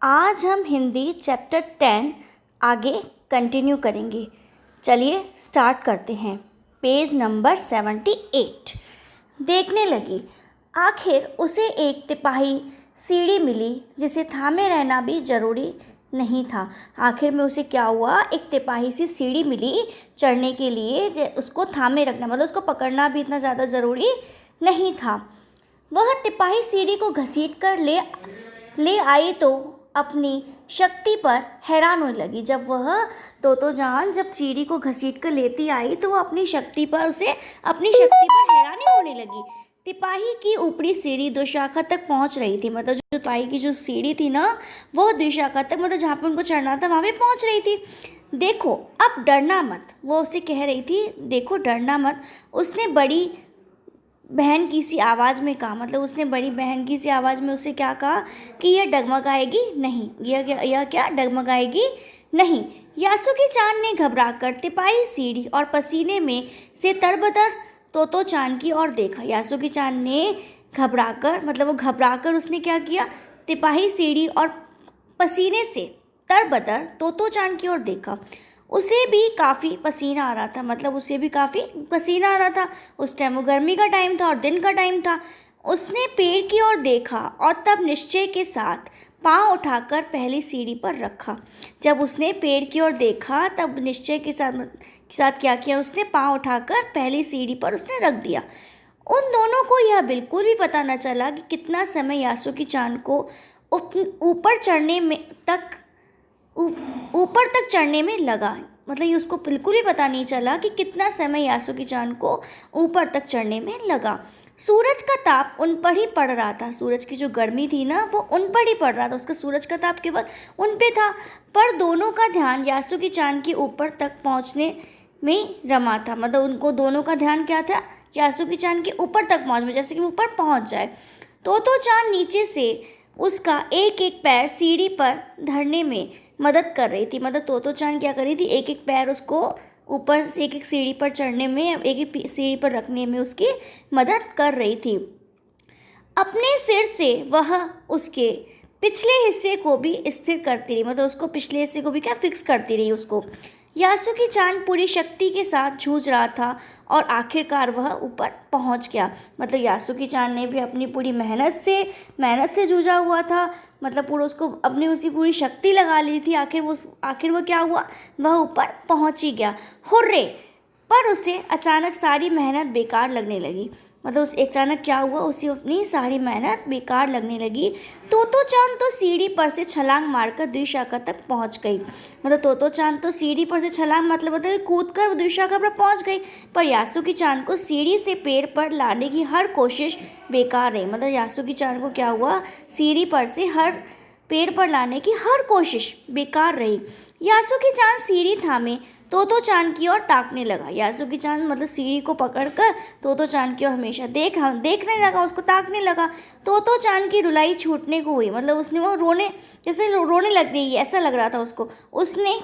आज हम हिंदी चैप्टर 10 आगे कंटिन्यू करेंगे। चलिए स्टार्ट करते हैं। Page number 78। देखने लगी। आखिर उसे एक तिपाही सीढ़ी मिली जिसे थामे रहना भी जरूरी नहीं था। आखिर में उसे क्या हुआ, एक तिपाही सी सीढ़ी मिली चढ़ने के लिए, उसको थामे रखना मतलब उसको पकड़ना भी इतना ज़्यादा ज़रूरी नहीं था। वह तिपाही सीढ़ी को घसीट कर ले आई तो अपनी शक्ति पर हैरान होने लगी। जब वह तोतोजान जब सीढ़ी को घसीट कर लेती आई तो वो अपनी शक्ति पर हैरानी होने लगी। तिपाही की ऊपरी सीढ़ी द्विशाखा तक पहुंच रही थी। मतलब जो तिपाही की जो सीढ़ी थी ना, वो द्विशाखा तक, मतलब जहाँ पे उनको चढ़ना था वहाँ पे पहुंच रही थी। देखो अब डरना मत, वो उसे कह रही थी, देखो डरना मत। उसने बड़ी बहन की सी आवाज़ में कहा, मतलब उसने बड़ी बहन की सी आवाज़ में उसे क्या कहा कि यह डगमगाएगी नहीं, यह क्या डगमगाएगी नहीं। यासुकी-चान ने घबराकर तिपाही सीढ़ी और पसीने में से तरबतर तोतो-चान की ओर देखा। यासुकी-चान ने घबराकर उसने क्या किया, तिपाही सीढ़ी और पसीने से तरबतर तोतो-चान की ओर देखा। उसे भी काफ़ी पसीना आ रहा था, मतलब उसे भी काफ़ी पसीना आ रहा था। उस टाइम वो गर्मी का टाइम था और दिन का टाइम था। उसने पेड़ की ओर देखा और तब निश्चय के साथ पाँव उठाकर पहली सीढ़ी पर रखा। जब उसने पेड़ की ओर देखा तब निश्चय के साथ क्या किया, उसने पाँव उठाकर पहली सीढ़ी पर उसने रख दिया। उन दोनों को यह बिल्कुल भी पता न चला कि कितना समय यासुकी-चान को ऊपर तक चढ़ने में लगा। मतलब ये उसको बिल्कुल भी पता नहीं चला कि कितना समय यासुकी-चान को ऊपर तक चढ़ने में लगा। सूरज का ताप उन पर ही पड़ रहा था। सूरज की जो गर्मी थी ना, वो उन पर ही पड़ रहा था। उसका सूरज का ताप केवल उन पे था, पर दोनों का ध्यान यासुकी-चान के ऊपर तक पहुंचने में रमा था। मतलब उनको दोनों का ध्यान क्या था, यासुकी-चान के ऊपर तक पहुंच में, जैसे कि ऊपर पहुंच जाए। तोतो-चान नीचे से उसका एक एक पैर सीढ़ी पर धरने में मदद कर रही थी। मतलब तोतो-चान क्या कर रही थी, एक एक पैर उसको ऊपर से एक एक सीढ़ी पर चढ़ने में, एक एक सीढ़ी पर रखने में उसकी मदद कर रही थी। अपने सिर से वह उसके पिछले हिस्से को भी स्थिर करती रही, मतलब उसको पिछले हिस्से को भी क्या फिक्स करती रही उसको। यासुकी-चान पूरी शक्ति के साथ जूझ रहा था और आखिरकार वह ऊपर पहुंच गया। मतलब यासुकी-चान ने भी अपनी पूरी मेहनत से जूझा हुआ था, मतलब उसको अपनी पूरी शक्ति लगा ली थी। आखिर वो क्या हुआ, वह ऊपर पहुंच ही गया। हुर्रे! पर उसे अचानक सारी मेहनत बेकार लगने लगी। मतलब उस अचानक क्या हुआ, उसे अपनी सारी मेहनत बेकार लगने लगी। तोतो-चान तो सीढ़ी पर से छलांग मारकर द्विशाखा तक पहुंच गई। मतलब तोतो-चान तो सीढ़ी पर से छलांग मतलब कूद कर द्विशाखा पर पहुंच गई, पर यासुकी-चान को सीढ़ी से पेड़ पर लाने की हर कोशिश बेकार रही। मतलब यासुकी-चान को क्या हुआ, सीढ़ी पर से पेड़ पर लाने की हर कोशिश बेकार रही। यासुकी-चान सीढ़ी थामे तोतो-चान की ओर ताकने लगा। यासुकी-चान मतलब सीढ़ी को पकड़कर तोतो-चान की ओर हमेशा देखने लगा, उसको ताकने लगा। तोतो-चान की रुलाई छूटने को हुई, मतलब उसने वो रोने लग गई, ऐसा लग रहा था उसको। उसने